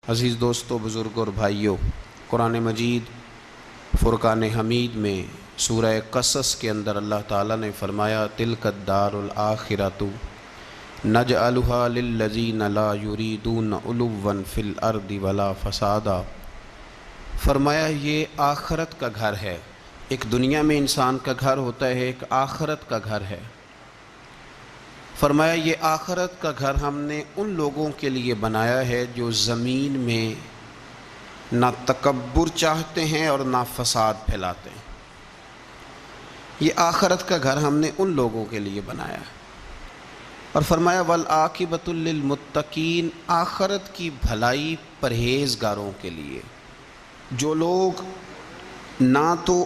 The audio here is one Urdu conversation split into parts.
عزیز دوستو، بزرگ اور بھائیوں، قرآن مجید فرقان حمید میں سورہ قصص کے اندر اللہ تعالیٰ نے فرمایا تلک الدار الآخرۃ نجعلها للذین لا یریدون علوا فی الارض ولا فسادا۔ فرمایا یہ آخرت کا گھر ہے۔ ایک دنیا میں انسان کا گھر ہوتا ہے، ایک آخرت کا گھر ہے۔ فرمایا یہ آخرت کا گھر ہم نے ان لوگوں کے لیے بنایا ہے جو زمین میں نہ تکبر چاہتے ہیں اور نہ فساد پھیلاتے ہیں۔ یہ آخرت کا گھر ہم نے ان لوگوں کے لیے بنایا ہے۔ اور فرمایا والعاقبۃ للمتقین، آخرت کی بھلائی پرہیزگاروں کے لیے، جو لوگ نہ تو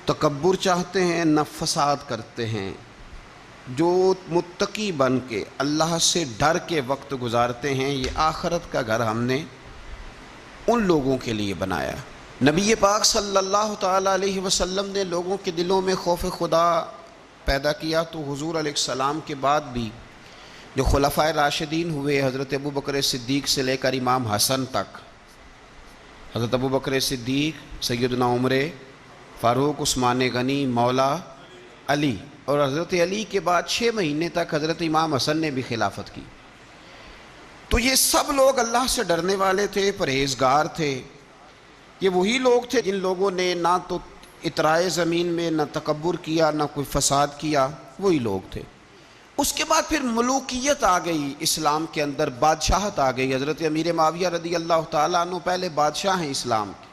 تکبر چاہتے ہیں نہ فساد کرتے ہیں، جو متقی بن کے اللہ سے ڈر کے وقت گزارتے ہیں، یہ آخرت کا گھر ہم نے ان لوگوں کے لیے بنایا۔ نبی پاک صلی اللہ تعالیٰ علیہ وسلم نے لوگوں کے دلوں میں خوف خدا پیدا کیا، تو حضور علیہ السلام کے بعد بھی جو خلفائے راشدین ہوئے، حضرت ابو بکر صدیق سے لے کر امام حسن تک، حضرت ابو بکر صدیق، سیدنا عمر فاروق، عثمان غنی، مولا علی، اور حضرت علی کے بعد 6 مہینے تک حضرت امام حسن نے بھی خلافت کی۔ تو یہ سب لوگ اللہ سے ڈرنے والے تھے، پرہیزگار تھے۔ یہ وہی لوگ تھے جن لوگوں نے نہ تو اطرائے زمین میں نہ تکبر کیا نہ کوئی فساد کیا، وہی لوگ تھے۔ اس کے بعد پھر ملوکیت آ گئی اسلام کے اندر، بادشاہت آ گئی۔ حضرت امیر معاویہ رضی اللہ تعالیٰ عنہ پہلے بادشاہ ہیں اسلام کے،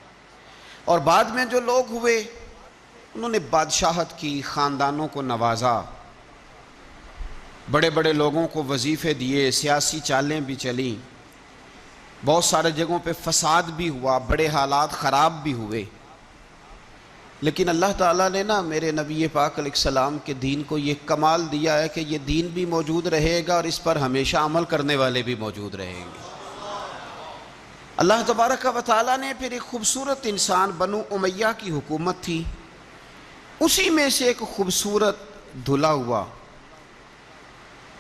اور بعد میں جو لوگ ہوئے انہوں نے بادشاہت کی، خاندانوں کو نوازا، بڑے بڑے لوگوں کو وظیفے دیے، سیاسی چالیں بھی چلیں، بہت سارے جگہوں پہ فساد بھی ہوا، بڑے حالات خراب بھی ہوئے۔ لیکن اللہ تعالیٰ نے میرے نبی پاک علیہ السلام کے دین کو یہ کمال دیا ہے کہ یہ دین بھی موجود رہے گا اور اس پر ہمیشہ عمل کرنے والے بھی موجود رہیں گے۔ اللہ تبارک و تعالیٰ نے پھر ایک خوبصورت انسان، بنو امیہ کی حکومت تھی، اسی میں سے ایک خوبصورت دھلا ہوا،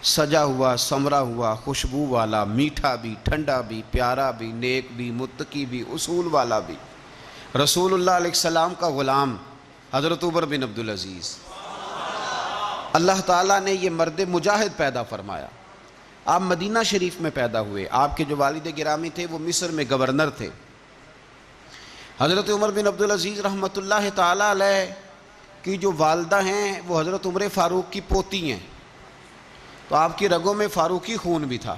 سجا ہوا، سمرا ہوا، خوشبو والا، میٹھا بھی، ٹھنڈا بھی، پیارا بھی، نیک بھی، متقی بھی، اصول والا بھی، رسول اللہ علیہ السلام کا غلام حضرت عمر بن عبدالعزیز، اللہ تعالیٰ نے یہ مرد مجاہد پیدا فرمایا۔ آپ مدینہ شریف میں پیدا ہوئے۔ آپ کے جو والد گرامی تھے وہ مصر میں گورنر تھے۔ حضرت عمر بن عبدالعزیز رحمۃ اللہ تعالیٰ علیہ کی جو والدہ ہیں وہ حضرت عمر فاروق کی پوتی ہیں، تو آپ کی رگوں میں فاروقی خون بھی تھا۔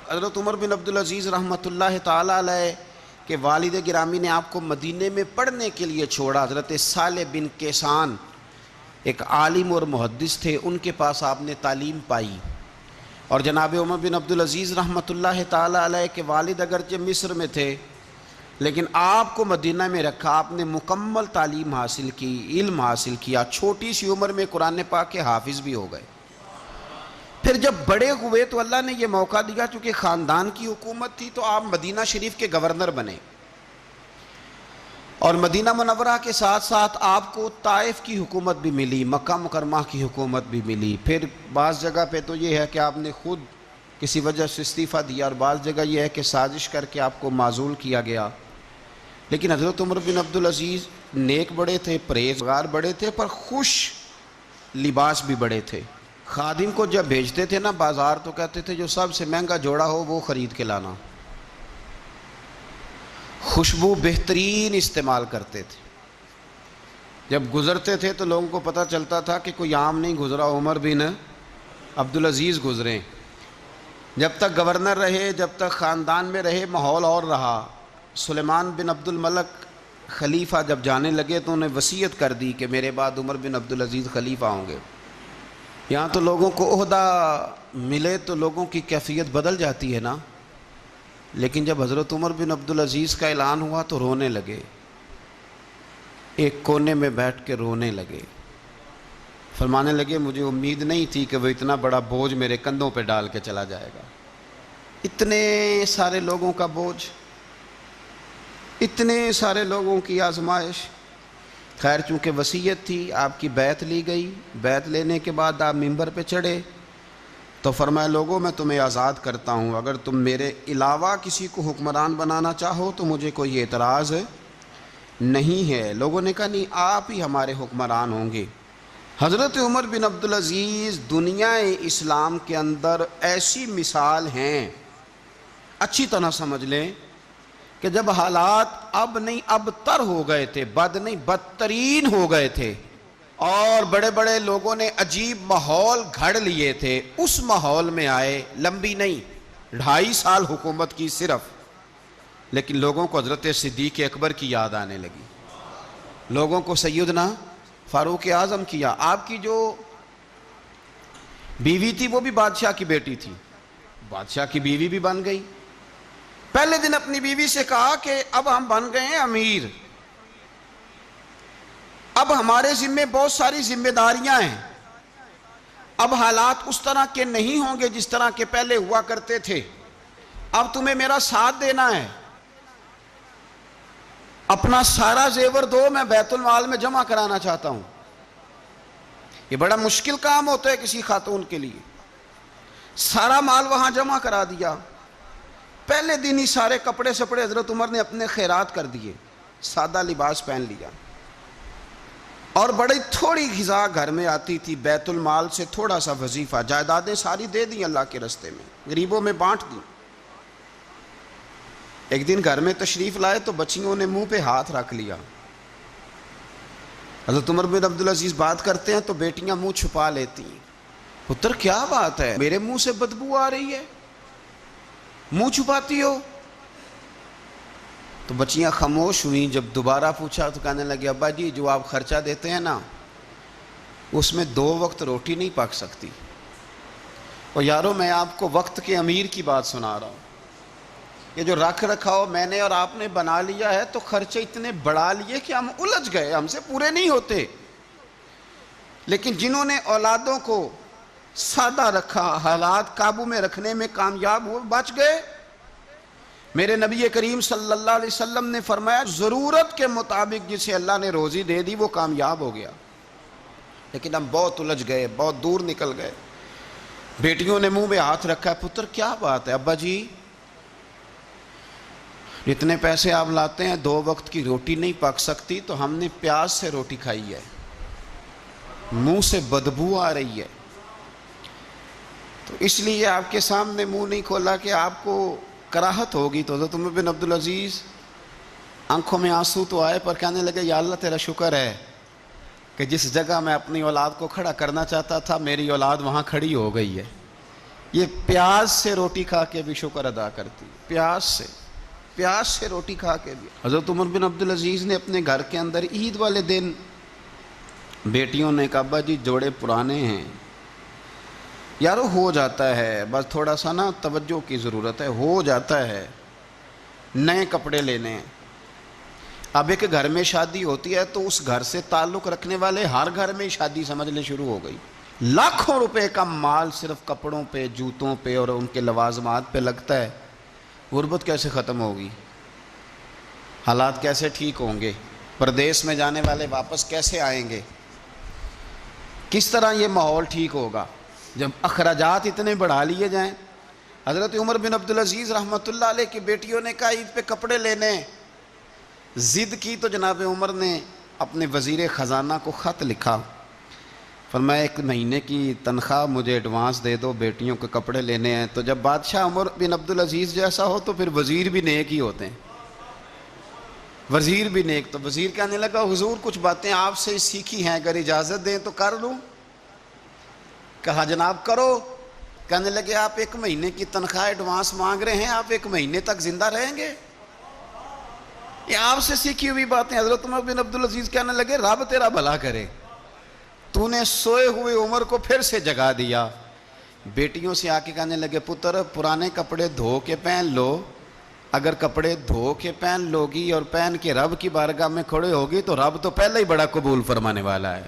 حضرت عمر بن عبدالعزیز رحمۃ اللہ تعالیٰ علیہ کے والد گرامی نے آپ کو مدینے میں پڑھنے کے لیے چھوڑا۔ حضرت صالح بن کیسان ایک عالم اور محدث تھے، ان کے پاس آپ نے تعلیم پائی، اور جناب عمر بن عبدالعزیز رحمۃ اللہ تعالیٰ علیہ کے والد اگرچہ مصر میں تھے لیکن آپ کو مدینہ میں رکھا، آپ نے مکمل تعلیم حاصل کی، علم حاصل کیا، چھوٹی سی عمر میں قرآن پاک کے حافظ بھی ہو گئے۔ پھر جب بڑے ہوئے تو اللہ نے یہ موقع دیا، چونکہ خاندان کی حکومت تھی تو آپ مدینہ شریف کے گورنر بنے، اور مدینہ منورہ کے ساتھ ساتھ آپ کو طائف کی حکومت بھی ملی، مکہ مکرمہ کی حکومت بھی ملی۔ پھر بعض جگہ پہ تو یہ ہے کہ آپ نے خود کسی وجہ سے استعفیٰ دیا، اور بعض جگہ یہ ہے کہ سازش کر کے آپ کو معزول کیا گیا۔ لیکن حضرت عمر بن عبدالعزیز نیک بڑے تھے، پرہیزگار بڑے تھے، پر خوش لباس بھی بڑے تھے۔ خادم کو جب بھیجتے تھے بازار تو کہتے تھے جو سب سے مہنگا جوڑا ہو وہ خرید کے لانا۔ خوشبو بہترین استعمال کرتے تھے۔ جب گزرتے تھے تو لوگوں کو پتہ چلتا تھا کہ کوئی عام نہیں گزرا، عمر بن عبدالعزیز گزرے۔ جب تک گورنر رہے، جب تک خاندان میں رہے، ماحول اور رہا۔ سلیمان بن عبد الملک خلیفہ جب جانے لگے تو انہیں وصیت کر دی کہ میرے بعد عمر بن عبدالعزیز خلیفہ ہوں گے۔ یہاں تو لوگوں کو عہدہ ملے تو لوگوں کی کیفیت بدل جاتی ہے نا، لیکن جب حضرت عمر بن عبدالعزیز کا اعلان ہوا تو رونے لگے، ایک کونے میں بیٹھ کے رونے لگے، فرمانے لگے مجھے امید نہیں تھی کہ وہ اتنا بڑا بوجھ میرے کندھوں پہ ڈال کے چلا جائے گا۔ اتنے سارے لوگوں کا بوجھ، اتنے سارے لوگوں کی آزمائش۔ خیر چونکہ وصیت تھی، آپ کی بیعت لی گئی۔ بیعت لینے کے بعد آپ ممبر پہ چڑھے تو فرمایا لوگوں میں تمہیں آزاد کرتا ہوں، اگر تم میرے علاوہ کسی کو حکمران بنانا چاہو تو مجھے کوئی اعتراض نہیں ہے۔ لوگوں نے کہا نہیں، آپ ہی ہمارے حکمران ہوں گے۔ حضرت عمر بن عبدالعزیز دنیا اسلام کے اندر ایسی مثال ہیں، اچھی طرح سمجھ لیں کہ جب حالات اب نہیں اب تر ہو گئے تھے، بد نہیں بدترین ہو گئے تھے، اور بڑے بڑے لوگوں نے عجیب ماحول گھڑ لیے تھے، اس ماحول میں آئے، لمبی نہیں 2.5 سال حکومت کی صرف، لیکن لوگوں کو حضرت صدیق اکبر کی یاد آنے لگی، لوگوں کو سیدنا فاروق اعظم کیا۔ آپ کی جو بیوی تھی وہ بھی بادشاہ کی بیٹی تھی، بادشاہ کی بیوی بھی بن گئی۔ پہلے دن اپنی بیوی سے کہا کہ اب ہم بن گئے ہیں امیر، اب ہمارے ذمے بہت ساری ذمہ داریاں ہیں، اب حالات اس طرح کے نہیں ہوں گے جس طرح کے پہلے ہوا کرتے تھے، اب تمہیں میرا ساتھ دینا ہے، اپنا سارا زیور دو، میں بیت المال میں جمع کرانا چاہتا ہوں۔ یہ بڑا مشکل کام ہوتا ہے کسی خاتون کے لیے، سارا مال وہاں جمع کرا دیا۔ پہلے دن ہی سارے کپڑے سپڑے حضرت عمر نے اپنے خیرات کر دیے، سادہ لباس پہن لیا، اور بڑی تھوڑی غذا گھر میں آتی تھی، بیت المال سے تھوڑا سا وظیفہ، جائیدادیں ساری دے دیں اللہ کے رستے میں، غریبوں میں بانٹ دیں۔ ایک دن گھر میں تشریف لائے تو بچیوں نے منہ پہ ہاتھ رکھ لیا۔ حضرت عمر بن عبدالعزیز بات کرتے ہیں تو بیٹیاں منہ چھپا لیتی ہیں، پتر کیا بات ہے، میرے منہ سے بدبو آ رہی ہے، منہ چھپاتی ہو؟ تو بچیاں خاموش ہوئیں۔ جب دوبارہ پوچھا تو کہنے لگے ابا جی جو آپ خرچہ دیتے ہیں نا اس میں 2 وقت روٹی نہیں پک سکتی، اور یارو میں آپ کو وقت کے امیر کی بات سنا رہا ہوں، یہ جو رکھ رکھاؤ میں نے اور آپ نے بنا لیا ہے تو خرچے اتنے بڑھا لیے کہ ہم الجھ گئے، ہم سے پورے نہیں ہوتے، لیکن جنہوں نے اولادوں کو سادہ رکھا، حالات قابو میں رکھنے میں کامیاب ہوئے، بچ گئے۔ میرے نبی کریم صلی اللہ علیہ وسلم نے فرمایا ضرورت کے مطابق جسے اللہ نے روزی دے دی وہ کامیاب ہو گیا، لیکن ہم بہت الجھ گئے، بہت دور نکل گئے۔ بیٹیوں نے منہ میں ہاتھ رکھا ہے، پتر کیا بات ہے ابا جی، جتنے پیسے آپ لاتے ہیں 2 وقت کی روٹی نہیں پک سکتی، تو ہم نے پیاز سے روٹی کھائی ہے، منہ سے بدبو آ رہی ہے، تو اس لیے آپ کے سامنے منہ نہیں کھولا کہ آپ کو کراہت ہوگی۔ تو حضرت عمر بن عبدالعزیز آنکھوں میں آنسو تو آئے پر کہنے لگے یا اللہ تیرا شکر ہے کہ جس جگہ میں اپنی اولاد کو کھڑا کرنا چاہتا تھا میری اولاد وہاں کھڑی ہو گئی ہے۔ یہ پیاز سے روٹی کھا کے بھی شکر ادا کرتی، پیاز سے روٹی کھا کے بھی۔ حضرت عمر بن عبدالعزیز نے اپنے گھر کے اندر عید والے دن بیٹیوں نے کہا ابا جی جوڑے پرانے ہیں، یارو ہو جاتا ہے، بس تھوڑا سا نا توجہ کی ضرورت ہے، ہو جاتا ہے، نئے کپڑے لینے ہیں۔ اب ایک گھر میں شادی ہوتی ہے تو اس گھر سے تعلق رکھنے والے ہر گھر میں شادی سمجھنے شروع ہو گئی، لاکھوں روپے کا مال صرف کپڑوں پہ، جوتوں پہ اور ان کے لوازمات پہ لگتا ہے۔ غربت کیسے ختم ہوگی؟ حالات کیسے ٹھیک ہوں گے؟ پردیس میں جانے والے واپس کیسے آئیں گے؟ کس طرح یہ ماحول ٹھیک ہوگا جب اخراجات اتنے بڑھا لیے جائیں؟ حضرت عمر بن عبدالعزیز رحمۃ اللہ علیہ کی بیٹیوں نے کہا عید پہ کپڑے لینے، ضد کی تو جناب عمر نے اپنے وزیر خزانہ کو خط لکھا، فرمایا 1 مہینے کی تنخواہ مجھے ایڈوانس دے دو، بیٹیوں کے کپڑے لینے ہیں۔ تو جب بادشاہ عمر بن عبدالعزیز جیسا ہو تو پھر وزیر بھی نیک ہی ہوتے ہیں، وزیر بھی نیک۔ تو وزیر کہنے لگا حضور کچھ باتیں آپ سے سیکھی ہیں، اگر اجازت دیں تو کر لوں؟ کہا جناب کرو۔ کہنے لگے آپ 1 مہینے کی تنخواہ ایڈوانس مانگ رہے ہیں، آپ 1 مہینے تک زندہ رہیں گے؟ یہ آپ سے سیکھی ہوئی باتیں۔ حضرت عمر بن عبدالعزیز کہنے لگے رب تیرا بھلا کرے، تو نے سوئے ہوئے عمر کو پھر سے جگا دیا۔ بیٹیوں سے آ کے کہنے لگے پتر پرانے کپڑے دھو کے پہن لو، اگر کپڑے دھو کے پہن لوگی اور پہن کے رب کی بارگاہ میں کھڑے ہوگی تو رب تو پہلے ہی بڑا قبول فرمانے والا ہے،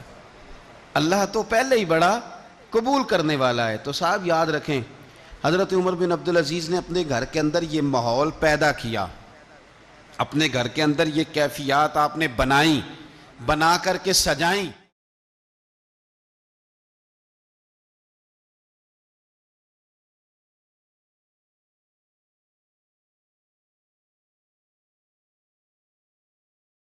اللہ تو پہلے ہی بڑا قبول کرنے والا ہے۔ تو صاحب یاد رکھیں حضرت عمر بن عبدالعزیز نے اپنے گھر کے اندر یہ ماحول پیدا کیا، اپنے گھر کے اندر یہ کیفیات آپ نے بنائیں، بنا کر کے سجائیں۔